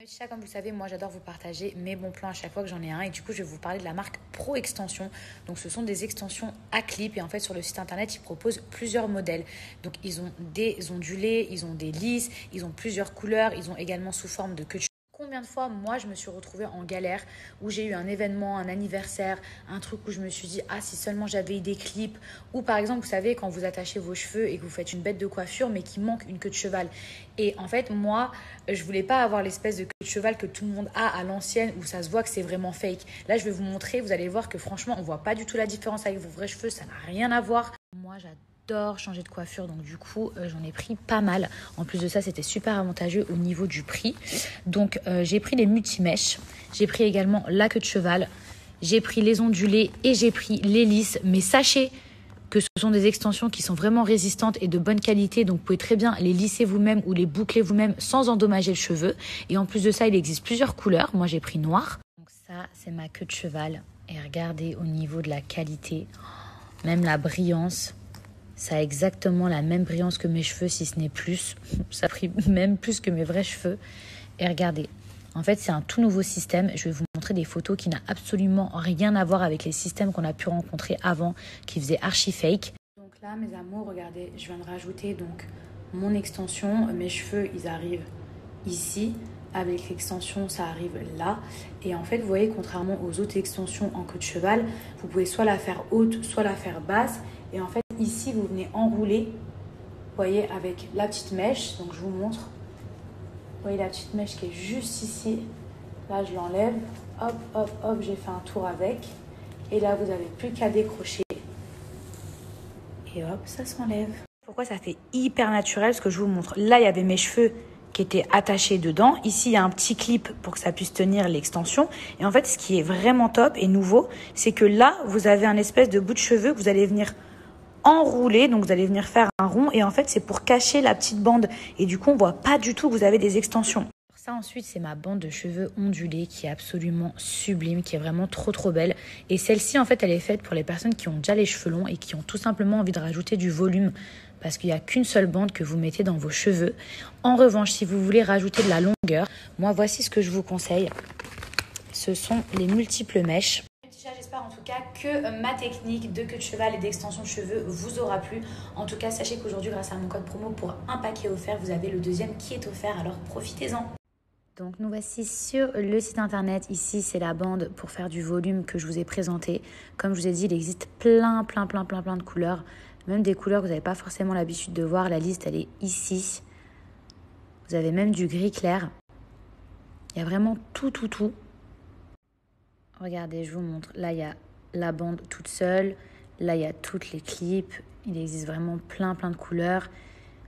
Ça, comme vous savez, moi j'adore vous partager mes bons plans à chaque fois que j'en ai un et du coup je vais vous parler de la marque Pro Extension. Donc ce sont des extensions à clip et en fait sur le site internet ils proposent plusieurs modèles. Donc ils ont des ondulés, ils ont des lisses, ils ont plusieurs couleurs, ils ont également sous forme de queue de cheval. Combien de fois moi je me suis retrouvée en galère où j'ai eu un événement, un anniversaire, un truc où je me suis dit ah si seulement j'avais eu des clips, ou par exemple vous savez quand vous attachez vos cheveux et que vous faites une bête de coiffure mais qu'il manque une queue de cheval. Et en fait moi je voulais pas avoir l'espèce de queue de cheval que tout le monde a à l'ancienne où ça se voit que c'est vraiment fake. Là je vais vous montrer, vous allez voir que franchement on voit pas du tout la différence avec vos vrais cheveux, ça n'a rien à voir. Moi j'adore changer de coiffure, donc du coup j'en ai pris pas mal. En plus de ça c'était super avantageux au niveau du prix. Donc j'ai pris les multimèches, j'ai pris également la queue de cheval, j'ai pris les ondulés et j'ai pris les lisses. Mais sachez que ce sont des extensions qui sont vraiment résistantes et de bonne qualité, donc vous pouvez très bien les lisser vous-même ou les boucler vous-même sans endommager le cheveu. Et en plus de ça il existe plusieurs couleurs, moi j'ai pris noir. Donc ça c'est ma queue de cheval et regardez au niveau de la qualité, même la brillance. Ça a exactement la même brillance que mes cheveux, si ce n'est plus. Ça brille même plus que mes vrais cheveux. Et regardez, en fait, c'est un tout nouveau système. Je vais vous montrer des photos qui n'ont absolument rien à voir avec les systèmes qu'on a pu rencontrer avant, qui faisaient archi fake. Donc là, mes amours, regardez, je viens de rajouter donc mon extension. Mes cheveux, ils arrivent ici. Avec l'extension, ça arrive là. Et en fait, vous voyez, contrairement aux autres extensions en queue de cheval, vous pouvez soit la faire haute, soit la faire basse. Et en fait, ici, vous venez enrouler, vous voyez, avec la petite mèche. Donc, je vous montre. Vous voyez la petite mèche qui est juste ici. Là, je l'enlève. Hop, hop, hop, j'ai fait un tour avec. Et là, vous n'avez plus qu'à décrocher. Et hop, ça s'enlève. Pourquoi ça fait hyper naturel? Parce que je vous montre. Là, il y avait mes cheveux qui étaient attachés dedans. Ici, il y a un petit clip pour que ça puisse tenir l'extension. Et en fait, ce qui est vraiment top et nouveau, c'est que là, vous avez un espèce de bout de cheveux que vous allez venir enrouler, donc vous allez venir faire un rond et en fait c'est pour cacher la petite bande et du coup on voit pas du tout que vous avez des extensions. Ça ensuite c'est ma bande de cheveux ondulés qui est absolument sublime, qui est vraiment trop belle, et celle-ci en fait elle est faite pour les personnes qui ont déjà les cheveux longs et qui ont tout simplement envie de rajouter du volume parce qu'il n'y a qu'une seule bande que vous mettez dans vos cheveux. En revanche, si vous voulez rajouter de la longueur, moi voici ce que je vous conseille, ce sont les multiples mèches. J'espère en tout cas que ma technique de queue de cheval et d'extension de cheveux vous aura plu. En tout cas, sachez qu'aujourd'hui, grâce à mon code promo, pour un paquet offert, vous avez le deuxième qui est offert, alors profitez-en. Donc nous voici sur le site internet. Ici, c'est la bande pour faire du volume que je vous ai présenté. Comme je vous ai dit, il existe plein de couleurs. Même des couleurs que vous n'avez pas forcément l'habitude de voir. La liste, elle est ici. Vous avez même du gris clair. Il y a vraiment tout. Regardez, je vous montre. Là, il y a la bande toute seule. Là, il y a toutes les clips. Il existe vraiment plein de couleurs.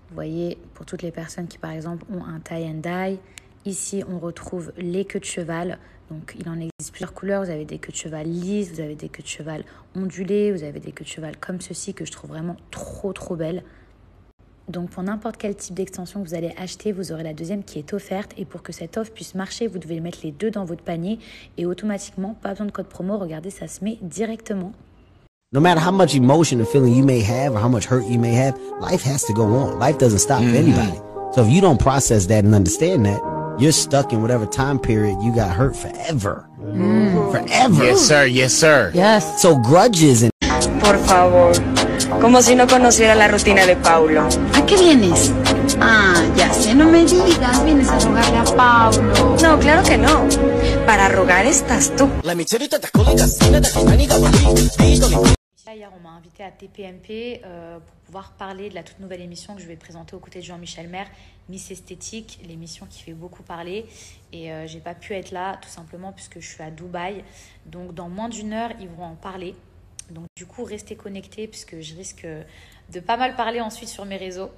Vous voyez, pour toutes les personnes qui, par exemple, ont un tie and dye. Ici, on retrouve les queues de cheval. Donc, il en existe plusieurs couleurs. Vous avez des queues de cheval lisses, vous avez des queues de cheval ondulées, vous avez des queues de cheval comme ceci que je trouve vraiment trop belles. Donc pour n'importe quel type d'extension que vous allez acheter, vous aurez la deuxième qui est offerte. Et pour que cette offre puisse marcher, vous devez mettre les deux dans votre panier. Et automatiquement, pas besoin de code promo, regardez, ça se met directement. No matter how much emotion or feeling you may have or how much hurt you may have, life has to go on. Life doesn't stop for anybody. So if you don't process that and understand that, you're stuck in whatever time period you got hurt forever. Forever. Yes, sir. Yes, sir. Yes. So grudges and... Por favor. Como si no conociera la rutina de Paulo. ¿A qué vienes? Ah, ya sé, no me digas. Vienes a rogarle a Paulo. No, claro que no. Para rogar estás tú. Hier, on m'a invité à TPMP pour pouvoir parler de la toute nouvelle émission que je vais présenter aux côtés de Jean-Michel Maire, Miss Esthétique, l'émission qui fait beaucoup parler. Et j'ai pas pu être là tout simplement puisque je suis à Dubaï. Donc dans moins d'une heure, ils vont en parler. Donc du coup, restez connectés puisque je risque de pas mal parler ensuite sur mes réseaux.